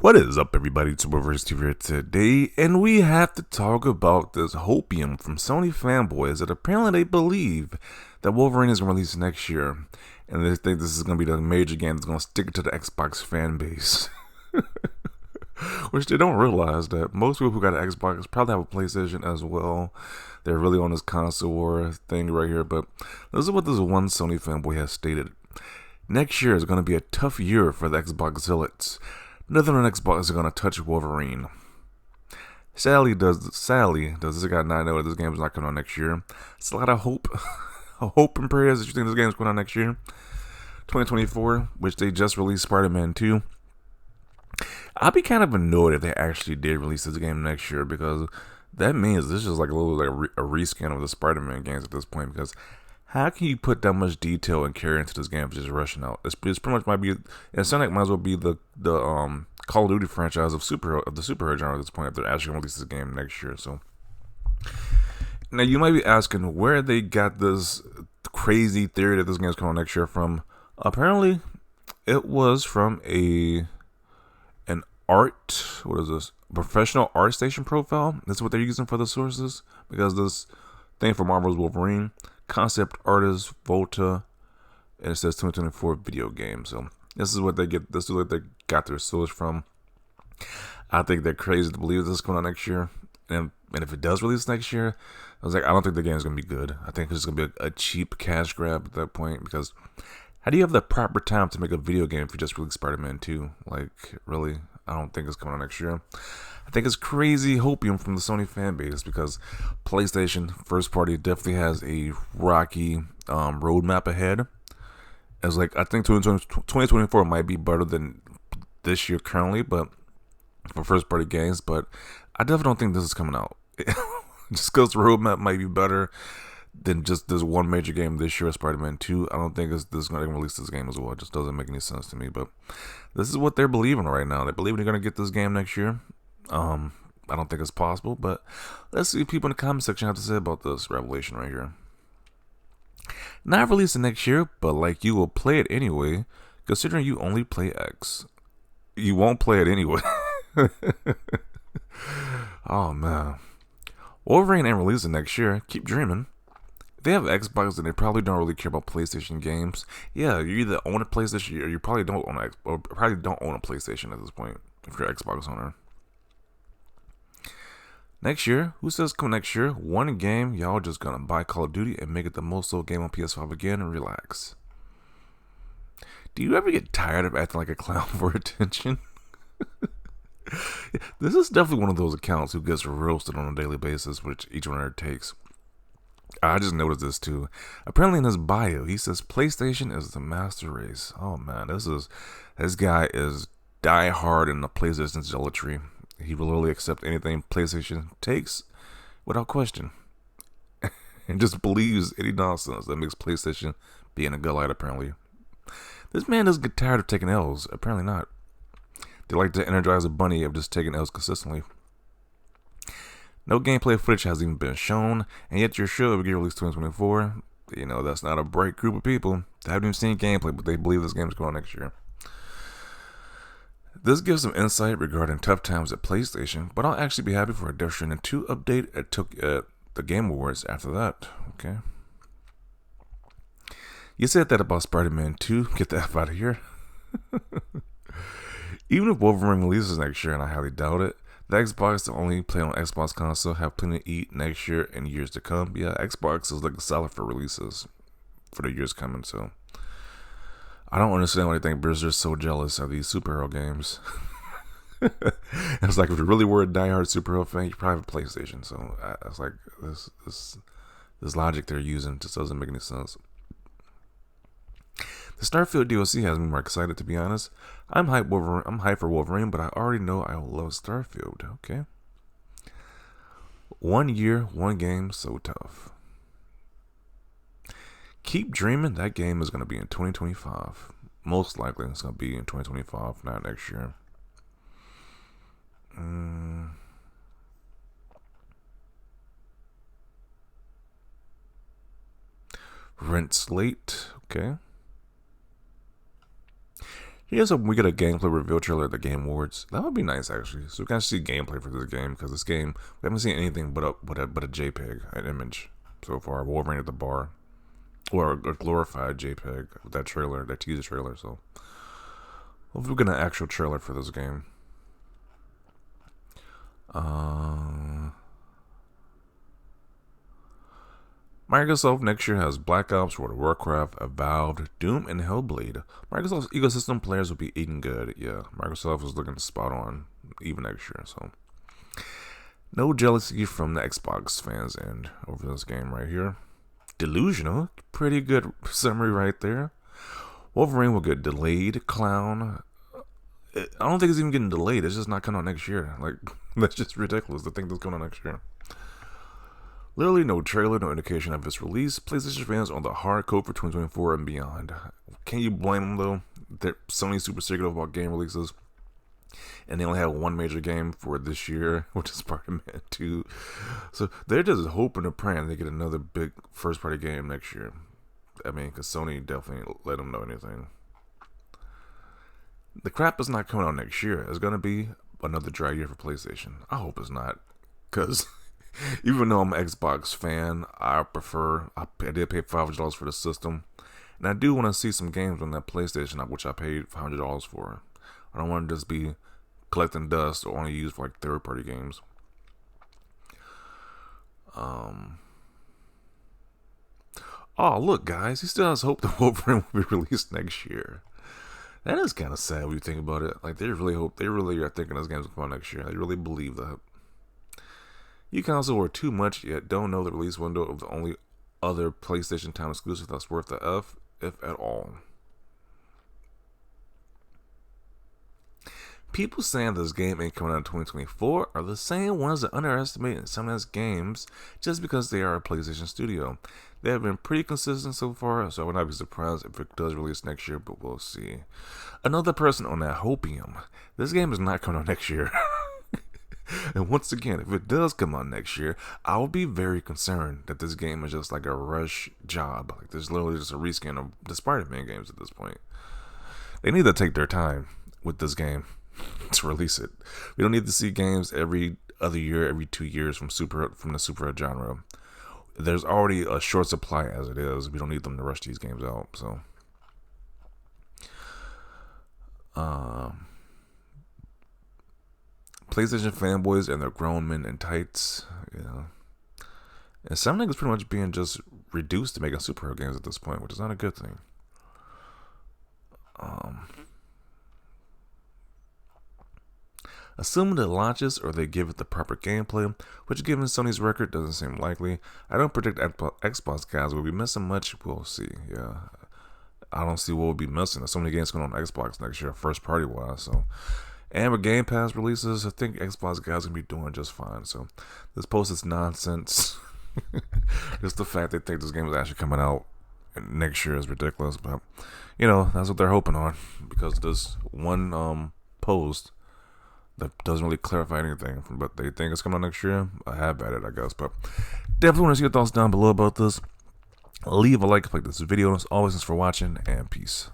What is up, everybody? It's Wolverine here today, and we have to talk about this hopium from Sony fanboys that apparently they believe that Wolverine is going to release next year, and they think this is going to be the major game that's going to stick to the Xbox fan base. Which they don't realize that most people who got an Xbox probably have a PlayStation as well. They're really on this console war thing right here, but this is what this one Sony fanboy has stated. Next year is going to be a tough year for the Xbox zealots. Nothing on Xbox is going to touch Wolverine. Sadly, does this guy not know that this game is not coming out next year? It's a lot of hope, hope and prayers that you think this game is going out next year. 2024, which they just released Spider-Man 2. I'd be kind of annoyed if they actually did release this game next year, because that means this is like a little like a reskin of the Spider-Man games at this point. Because how can you put that much detail and care into this game for just rushing out? It's pretty much might be, it sounds like it might as well be the Call of Duty franchise of the superhero genre at this point if they're actually going to release this game next year. So now you might be asking where they got this crazy theory that this game is coming out next year from. Apparently, it was from an professional art station profile. That's what they're using for the sources, because this thing for Marvel's Wolverine, concept artist Volta, and it says 2024 video game. So this is what they get. This is what they got their source from. I think they're crazy to believe this is coming out next year, and if it does release next year, I don't think the game is gonna be good. I think it's gonna be a cheap cash grab at that point, because how do you have the proper time to make a video game if you just release Spider-Man 2? Like, really? I don't think it's coming out next year. I think it's crazy hopium from the Sony fan base, because PlayStation first party definitely has a rocky roadmap ahead. As like, I think 2024 might be better than this year currently, but for first party games. But I definitely don't think this is coming out. Just because the roadmap might be better than just this one major game this year, Spider-Man 2. I don't think this is going to release this game as well. It just doesn't make any sense to me. But this is what they're believing right now. They believe they're going to get this game next year. I don't think it's possible, but let's see what people in the comment section have to say about this revelation right here. Not releasing next year, but like you will play it anyway, considering you only play X. You won't play it anyway. Oh man. Wolverine ain't releasing next year. Keep dreaming. If they have Xbox, then they probably don't really care about PlayStation games. Yeah, you either own a PlayStation or you probably don't own a PlayStation at this point if you're an Xbox owner. Next year, who says come next year? One game, y'all just gonna buy Call of Duty and make it the most sold game on PS5 again and relax. Do you ever get tired of acting like a clown for attention? This is definitely one of those accounts who gets roasted on a daily basis, which each one takes. I just noticed this too. Apparently in his bio, he says PlayStation is the master race. Oh man, this guy is die hard in the PlayStation zealotry. He will literally accept anything PlayStation takes without question. And just believes any nonsense that makes PlayStation being a good light, apparently. This man doesn't get tired of taking L's. Apparently not. They like to energize a bunny of just taking L's consistently. No gameplay footage has even been shown, and yet your show will get released 2024. You know, that's not a bright group of people. They haven't even seen gameplay, but they believe this game is going on next year. This gives some insight regarding tough times at PlayStation, but I'll actually be happy for a Death Stranding 2 update at the Game Awards after that. Okay. You said that about Spider-Man 2. Get the F out of here. Even if Wolverine releases next year, and I highly doubt it, the Xbox that only play on Xbox console have plenty to eat next year and years to come. Yeah, Xbox is like solid for releases for the years coming, so I don't understand why they think Blizzard's so jealous of these superhero games. It's like, if you really were a diehard superhero fan, you probably have a PlayStation. So it's like this logic they're using just doesn't make any sense. The Starfield DLC has me more excited, to be honest. I'm hyped for Wolverine, but I already know I will love Starfield. Okay. 1 year, one game, so tough. Keep dreaming. That game is going to be in 2025. Most likely it's going to be in 2025, not next year. Rent slate. Okay. Here's hoping we get a gameplay reveal trailer at the Game Awards. That would be nice, actually. So we can see gameplay for this game, because this game, we haven't seen anything but a JPEG, an image so far. Wolverine at the bar, or a glorified JPEG with that trailer, that teaser trailer. So hopefully we get an actual trailer for this game. Microsoft next year has Black Ops, World of Warcraft, Avowed, Doom, and Hellblade. Microsoft's ecosystem players will be eating good. Yeah, Microsoft is looking spot on even next year. So, no jealousy from the Xbox fans' end over this game right here. Delusional, pretty good summary right there. Wolverine will get delayed. Clown, I don't think it's even getting delayed. It's just not coming out next year. Like, that's just ridiculous to think that's coming out next year. Literally no trailer, no indication of its release. PlayStation fans on the hard code for 2024 and beyond. Can you blame them though? They're Sony's super secretive about game releases, and they only have one major game for this year, which is Spider-Man 2. So they're just hoping and praying they get another big first-party game next year. I mean, because Sony definitely let them know anything. The crap is not coming out next year. It's going to be another dry year for PlayStation. I hope it's not, because even though I'm an Xbox fan, I did pay $500 for the system, and I do want to see some games on that PlayStation, which I paid $500 for. I don't want to just be collecting dust or only use for like third-party games. Oh, look, guys, he still has hope that Wolverine will be released next year. That is kind of sad when you think about it. Like, they really are thinking this game's going to come out next year. They really believe that. You console were too much, yet don't know the release window of the only other PlayStation Time exclusive that's worth the F, if at all. People saying this game ain't coming out in 2024 are the same ones that underestimate some of these games just because they are a PlayStation studio. They have been pretty consistent so far, so I would not be surprised if it does release next year, but we'll see. Another person on that hopium. This game is not coming out next year. And once again, if it does come out next year, I will be very concerned that this game is just like a rush job. Like, there's literally just a reskin of the Spider-Man games at this point. They need to take their time with this game to release it. We don't need to see games every other year, every 2 years from the super genre. There's already a short supply as it is. We don't need them to rush these games out. So, PlayStation fanboys and their grown men in tights, and some niggas pretty much being just reduced to making superhero games at this point, which is not a good thing. Assuming it launches or they give it the proper gameplay, which given Sony's record doesn't seem likely. I don't predict Xbox guys will be missing much. We'll see. Yeah, I don't see what we'll be missing. There's so many games coming on Xbox next year, first party wise. So, and with Game Pass releases, I think Xbox guys gonna be doing just fine. So, this post is nonsense. Just the fact they think this game is actually coming out next year is ridiculous. But that's what they're hoping on, because this one post that doesn't really clarify anything, but they think it's coming out next year. I have at it, I guess. But definitely want to see your thoughts down below about this. Leave a like if you like this video. As always, thanks for watching, and peace.